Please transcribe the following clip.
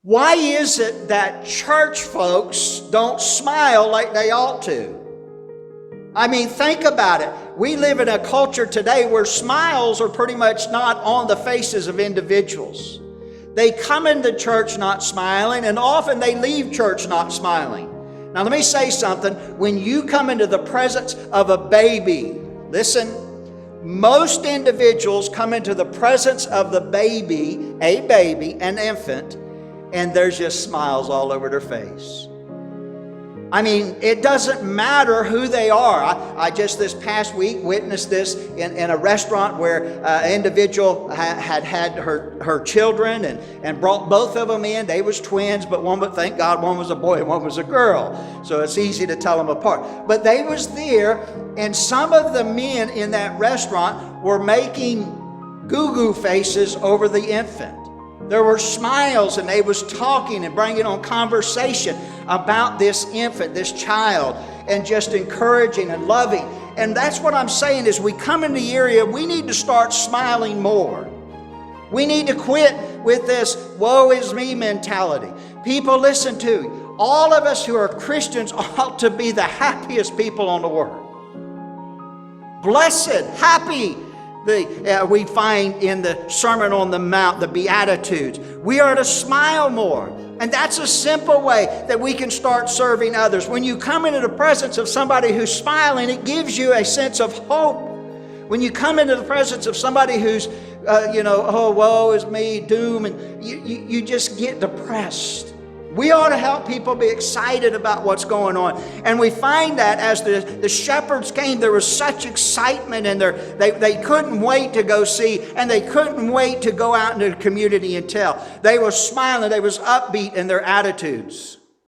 Why is it that church folks don't smile like they ought to? I mean, think about it. We live in a culture today where smiles are pretty much not on the faces of individuals. They come into church not smiling, and often they leave church not smiling. Now, let me say something. When you come into the presence of a baby, listen, most individuals come into the presence of the baby, an infant, and there's just smiles all over their face. I mean, it doesn't matter who they are. I just this past week witnessed this in a restaurant where an individual had her children and brought both of them in. They was twins, but thank God, one was a boy and one was a girl. So it's easy to tell them apart. But they was there, and some of the men in that restaurant were making goo-goo faces over the infant. There were smiles, and they was talking and bringing on conversation about this infant, this child, and just encouraging and loving. And that's what I'm saying is we come in the area, we need to start smiling more. We need to quit with this woe is me mentality. People, listen to me. All of us who are Christians ought to be the happiest people on the world. Blessed, happy. We find in the Sermon on the Mount, the Beatitudes. We are to smile more. And that's a simple way that we can start serving others. When you come into the presence of somebody who's smiling, it gives you a sense of hope. When you come into the presence of somebody who's, oh, woe is me, doom, and you just get depressed. We ought to help people be excited about what's going on. And we find that as the shepherds came, there was such excitement in there. They couldn't wait to go see, and they couldn't wait to go out into the community and tell. They were smiling. They was upbeat in their attitudes.